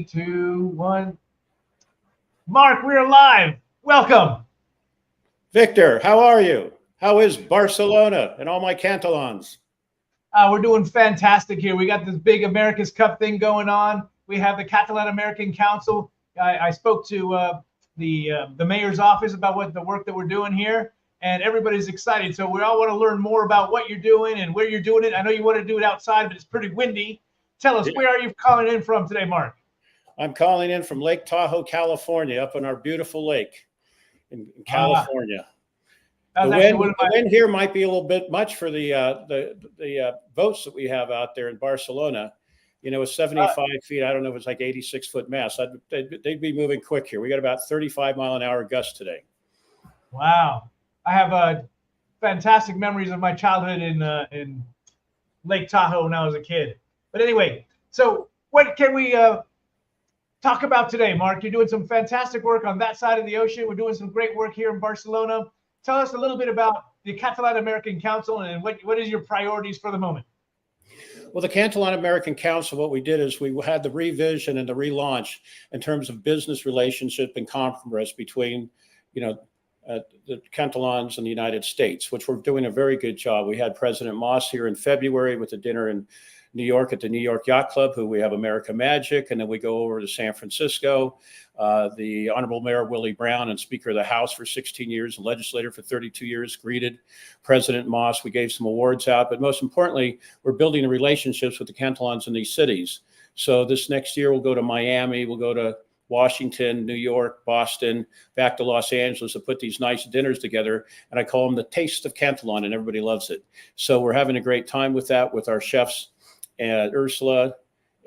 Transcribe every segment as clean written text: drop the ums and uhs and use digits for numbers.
two, one. Marc, we're live. Welcome. Victor, how are you? How is Barcelona and all my Catalans? We're doing fantastic here. We got this big America's Cup thing going on. We have the Catalan American Council. I spoke to the mayor's office about what the work that we're doing here, and everybody's excited. So we all want to learn more about what you're doing and where you're doing it. I know you want to do it outside, but it's pretty windy. Tell us, where are you calling in from today, Marc? I'm calling in from Lake Tahoe, California, up on our beautiful lake in California. The wind here might be a little bit much for the boats that we have out there in Barcelona. You know, it's 75 feet. I don't know if it's like 86-foot mast. They'd be moving quick here. We got about 35-mile-an-hour gusts today. Wow. I have fantastic memories of my childhood in Lake Tahoe when I was a kid. But anyway, so what can we talk about today, Marc? You're doing some fantastic work on that side of the ocean. We're doing some great work here in Barcelona. Tell us a little bit about the Catalan American Council and what is your priorities for the moment? Well, the Catalan American Council, what we did is we had the revision and the relaunch in terms of business relationship and conference between, the Catalans and the United States, which we're doing a very good job. We had President Moss here in February with a dinner in New York at the New York Yacht Club, who we have America Magic, and then we go over to San Francisco. The Honorable Mayor Willie Brown and Speaker of the House for 16 years, and legislator for 32 years, greeted President Moss. We gave some awards out, but most importantly, we're building the relationships with the Catalans in these cities. So this next year, we'll go to Miami, we'll go to Washington, New York, Boston, back to Los Angeles to put these nice dinners together. And I call them the Taste of Catalan, and everybody loves it. So we're having a great time with that, with our chefs, and Ursula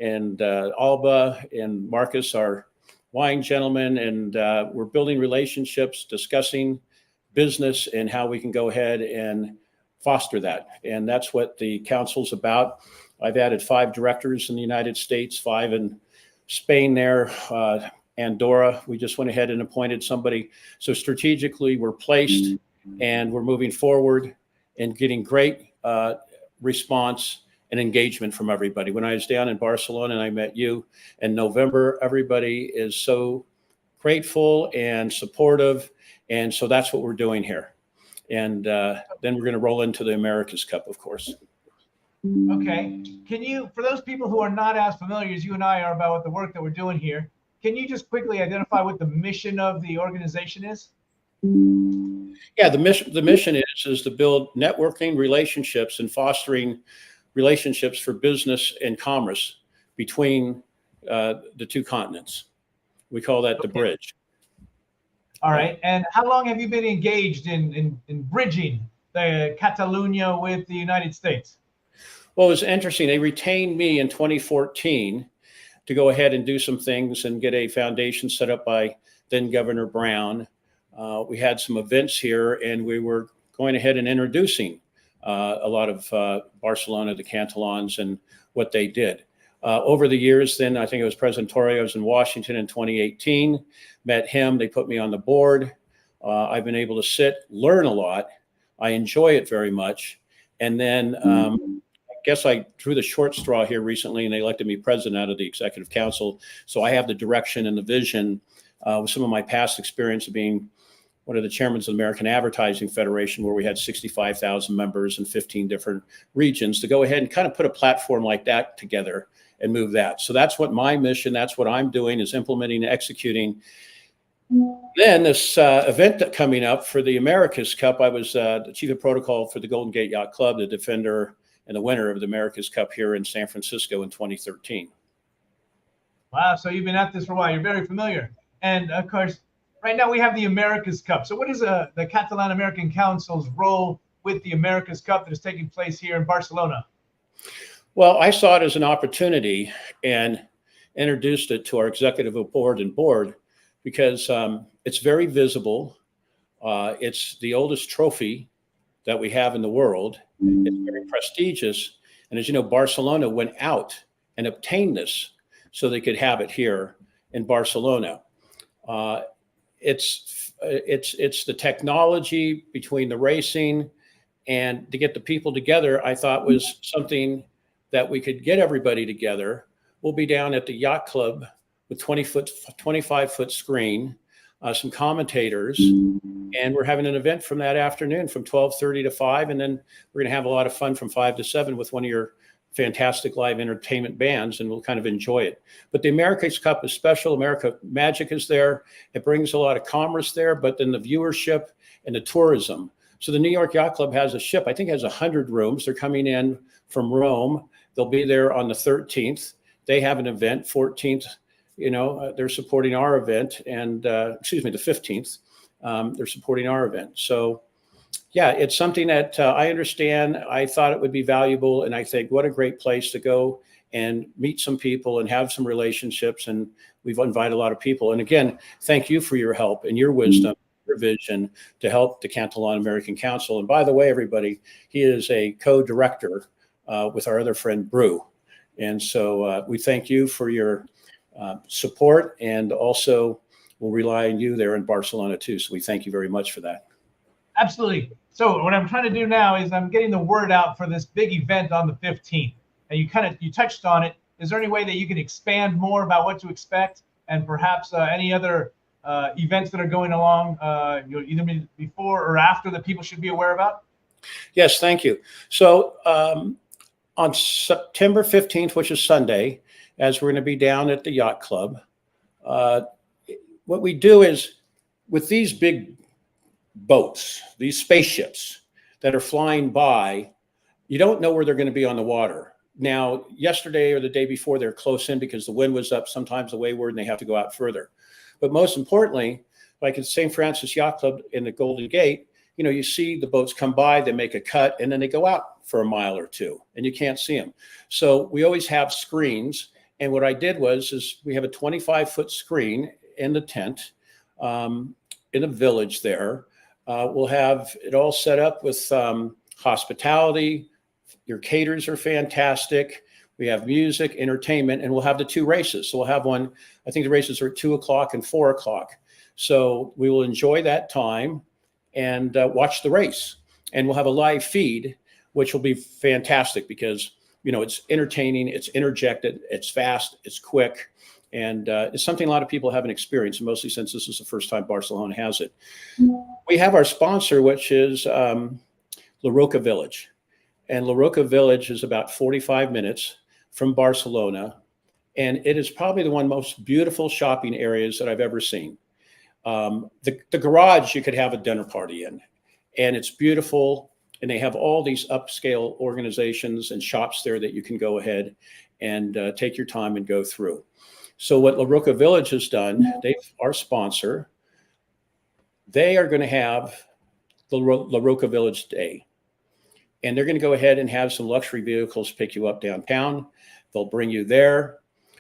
and Alba and Marcus, our wine gentlemen, and we're building relationships, discussing business and how we can go ahead and foster that. And that's what the council's about. I've added 5 directors in the United States, 5 in Spain there, Andorra. We just went ahead and appointed somebody. So strategically, we're placed and we're moving forward and getting great response and engagement from everybody. When I was down in Barcelona and I met you in November, everybody is so grateful and supportive. And so that's what we're doing here. And then we're going to roll into the America's Cup, of course. Okay. Can you, for those people who are not as familiar as you and I are about the work that we're doing here, can you just quickly identify what the mission of the organization is? Yeah, the mission is to build networking relationships and fostering relationships for business and commerce between the two continents. We call that the bridge. All right. And how long have you been engaged in bridging the Catalonia with the United States? Well, it was interesting. They retained me in 2014 to go ahead and do some things and get a foundation set up by then Governor Brown. We had some events here, and we were going ahead and introducing a lot of Barcelona, the Catalans, and what they did. Over the years, then I think it was President Torre. I was in Washington in 2018, met him. They put me on the board. I've been able to sit, learn a lot. I enjoy it very much. And then I guess I drew the short straw here recently, and they elected me president out of the executive council. So I have the direction and the vision with some of my past experience of being one of the chairmen of the American Advertising Federation, where we had 65,000 members in 15 different regions, to go ahead and kind of put a platform like that together and move that. So that's what my mission, that's what I'm doing, is implementing and executing. Then this event coming up for the America's Cup, I was the chief of protocol for the Golden Gate Yacht Club, the defender and the winner of the America's Cup here in San Francisco in 2013. Wow, so you've been at this for a while. You're very familiar. And of course, right now we have the America's Cup. So what is the Catalan American Council's role with the America's Cup that is taking place here in Barcelona? Well, I saw it as an opportunity and introduced it to our executive board because it's very visible. It's the oldest trophy that we have in the world. It's very prestigious. And as you know, Barcelona went out and obtained this so they could have it here in Barcelona. It's the technology between the racing and to get the people together, I thought was something that we could get everybody together. We'll be down at the yacht club with 25-foot screen, some commentators, and we're having an event from that afternoon from 12:30 to 5, and then we're going to have a lot of fun from 5 to 7 with one of your fantastic live entertainment bands, and we'll kind of enjoy it. But the America's Cup is special. America Magic is there. It brings a lot of commerce there, but then the viewership and the tourism. So the New York Yacht Club has a ship, I think it has 100 rooms. They're coming in from Rome. They'll be there on the 13th. They have an event, 14th, they're supporting our event, and the 15th, they're supporting our event. So yeah, it's something that I understand. I thought it would be valuable, and I think what a great place to go and meet some people and have some relationships. And we've invited a lot of people. And again, thank you for your help and your wisdom, your vision to help the Cantillon American Council. And by the way, everybody, he is a co-director with our other friend, Brew. And so we thank you for your support, and also we'll rely on you there in Barcelona too. So we thank you very much for that. Absolutely. So what I'm trying to do now is I'm getting the word out for this big event on the 15th. And you touched on it. Is there any way that you can expand more about what to expect, and perhaps any other events that are going along, either before or after, that people should be aware about? Yes, thank you. So on September 15th, which is Sunday, as we're going to be down at the Yacht Club, what we do is with these big boats, these spaceships that are flying by, you don't know where they're going to be on the water. Now, yesterday or the day before, they're close in because the wind was up, sometimes the wayward, and they have to go out further. But most importantly, like at St. Francis Yacht Club in the Golden Gate, you see the boats come by, they make a cut, and then they go out for a mile or two, and you can't see them. So we always have screens. And what I did is we have a 25-foot screen in the tent in a village there. We'll have it all set up with hospitality. Your caterers are fantastic. We have music, entertainment, and we'll have the 2 races. So we'll have one, I think the races are at 2 o'clock and 4 o'clock. So we will enjoy that time and watch the race. And we'll have a live feed, which will be fantastic because, it's entertaining, it's interjected, it's fast, it's quick. And it's something a lot of people haven't experienced, mostly since this is the first time Barcelona has it. We have our sponsor, which is La Roca Village. And La Roca Village is about 45 minutes from Barcelona. And it is probably the one most beautiful shopping areas that I've ever seen. The garage you could have a dinner party in. And it's beautiful. And they have all these upscale organizations and shops there that you can go ahead and take your time and go through. So what La Roca Village has done, our sponsor, they are going to have the La Roca Village Day. And they're going to go ahead and have some luxury vehicles pick you up downtown. They'll bring you there.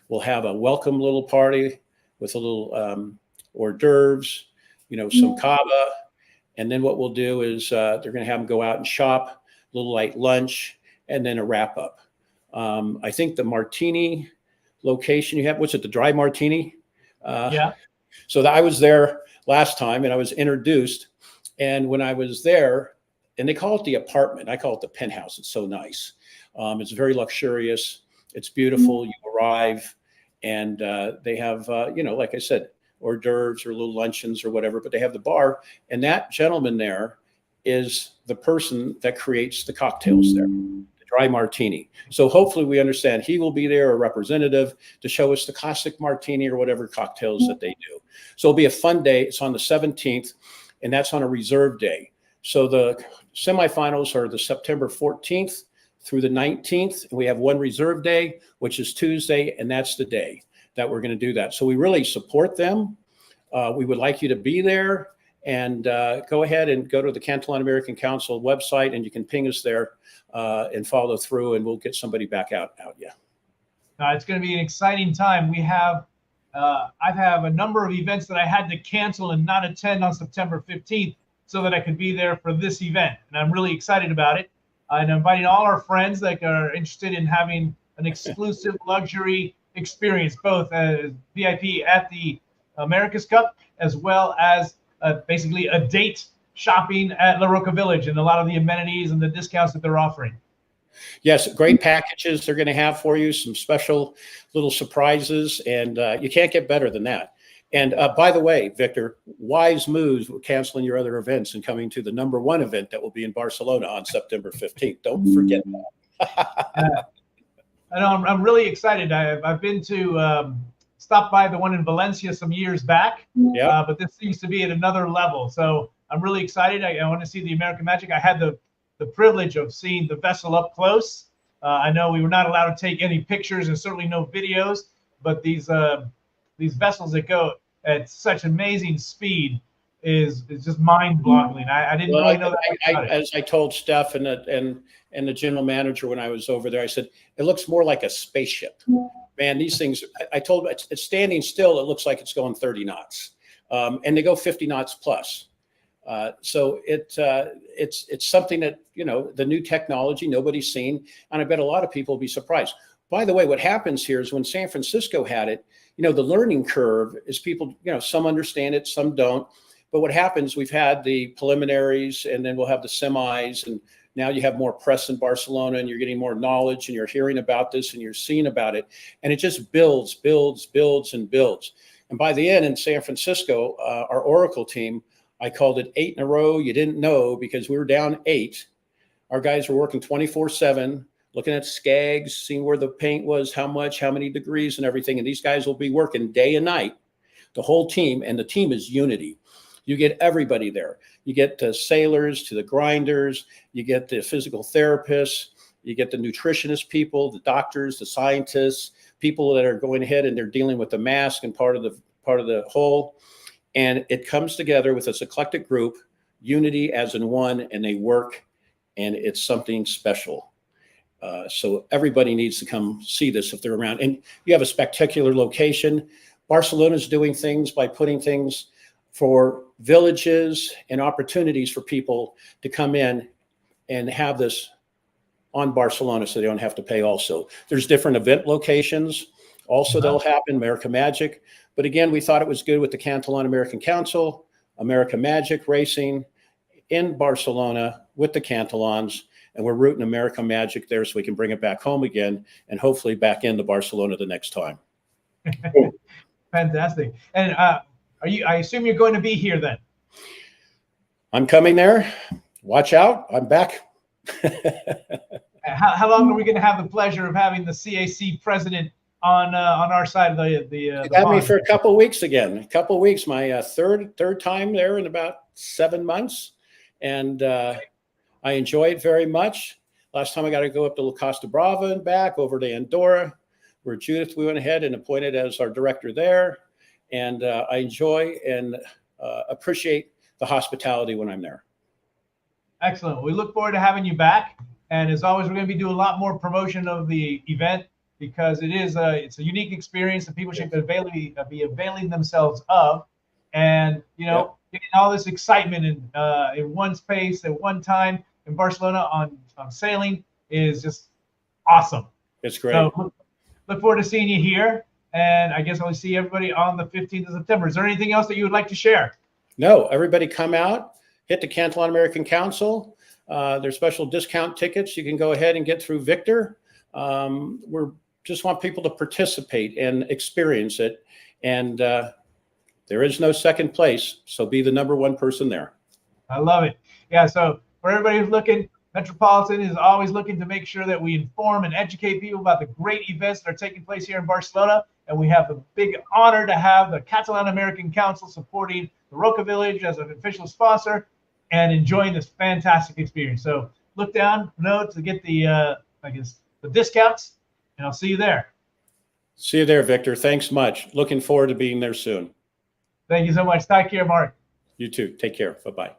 We'll have a welcome little party with a little hors d'oeuvres, some cava. And then what we'll do is they're going to have them go out and shop, a little light lunch, and then a wrap up. I think the martini location you have, what's it, the dry martini? Yeah. So I was there last time and I was introduced. And when I was there, and they call it the apartment, I call it the penthouse. It's so nice. It's very luxurious. It's beautiful. You arrive and they have, like I said, hors d'oeuvres or little luncheons or whatever, but they have the bar. And that gentleman there is the person that creates the cocktails there, the dry martini. So hopefully we understand he will be there, a representative, to show us the classic martini or whatever cocktails that they do. So it'll be a fun day. It's on the 17th, and that's on a reserve day. So the semifinals are the September 14th through the 19th. And we have one reserve day, which is Tuesday, and that's the day that we're going to do that. So we really support them. We would like you to be there, and go ahead and go to the Cantillon American Council website, and you can ping us there and follow through, and we'll get somebody back out. Yeah. It's going to be an exciting time. We have, I have a number of events that I had to cancel and not attend on September 15th so that I could be there for this event. And I'm really excited about it. And I'm inviting all our friends that are interested in having an exclusive luxury experience, both as VIP at the America's Cup, as well as basically a date shopping at La Roca Village and a lot of the amenities and the discounts that they're offering. Yes, great packages they're going to have for you, some special little surprises, and you can't get better than that. And by the way, Victor, wise moves with canceling your other events and coming to the #1 event that will be in Barcelona on September 15th. Don't forget that. I know I'm really excited. I've been to stop by the one in Valencia some years back, Yeah. but this seems to be at another level. So I'm really excited. I want to see the American Magic. I had the privilege of seeing the vessel up close. I know we were not allowed to take any pictures and certainly no videos, but these vessels that go at such amazing speed is just mind-boggling. I didn't Well, really know that. as I told Steph and the general manager when I was over there, I said, it looks more like a spaceship. Man, these things, I told them, it's standing still, it looks like it's going 30 knots. And they go 50 knots plus. So it's something that, you know, the new technology nobody's seen. And I bet a lot of people will be surprised. By the way, what happens here is when San Francisco had it, you know, the learning curve is people, you know, some understand it, some don't. But what happens, we've had the preliminaries and then we'll have the semis, and now you have more press in Barcelona and you're getting more knowledge and you're hearing about this and you're seeing about it. And it just builds, builds, builds, and builds. And by the end in San Francisco, our Oracle team, I called it 8 in a row you didn't know, because we were down 8. Our guys were working 24/7, looking at skags, seeing where the paint was, how much, how many degrees and everything. And these guys will be working day and night, the whole team. And the team is unity. You get everybody there. You get the sailors to the grinders. You get the physical therapists. You get the nutritionist people, the doctors, the scientists, people that are going ahead and they're dealing with the mask and part of the whole. And it comes together with this eclectic group, unity as in one, and they work, and it's something special. So everybody needs to come see this if they're around. And you have a spectacular location. Barcelona's doing things by putting things for villages and opportunities for people to come in and have this on Barcelona so they don't have to pay also. There's different event locations also that'll happen, America Magic. But again, we thought it was good with the Cantillon American Council, America Magic Racing in Barcelona with the Cantillons, and we're rooting America Magic there so we can bring it back home again and hopefully back into Barcelona the next time. Fantastic. And I assume you're going to be here then? I'm coming there. Watch out. I'm back. How long are we going to have the pleasure of having the CAC president on our side of the had me for a couple of weeks again. A couple of weeks. My third time there in about 7 months, and I enjoy it very much. Last time I got to go up to La Costa Brava and back over to Andorra, where Judith we went ahead and appointed as our director there. And I enjoy and appreciate the hospitality when I'm there. Excellent. We look forward to having you back. And as always, we're going to be doing a lot more promotion of the event, because it's a unique experience that people should be availing themselves of. And, you know, getting all this excitement in one space at one time in Barcelona on sailing is just awesome. It's great. So look forward to seeing you here. And I guess I'll see everybody on the 15th of September. Is there anything else that you would like to share? No, everybody come out, hit the Cantillon American Council. There's special discount tickets. You can go ahead and get through Victor. We're just want people to participate and experience it. And there is no second place. So be the #1 person there. I love it. Yeah. So for everybody who's looking, Metropolitan is always looking to make sure that we inform and educate people about the great events that are taking place here in Barcelona. And we have the big honor to have the Cantillon American Council supporting the Roca Village as an official sponsor and enjoying this fantastic experience. So look down below to get the discounts, and I'll see you there. See you there, Victor. Thanks much. Looking forward to being there soon. Thank you so much. Take care, Mark. You too. Take care. Bye-bye.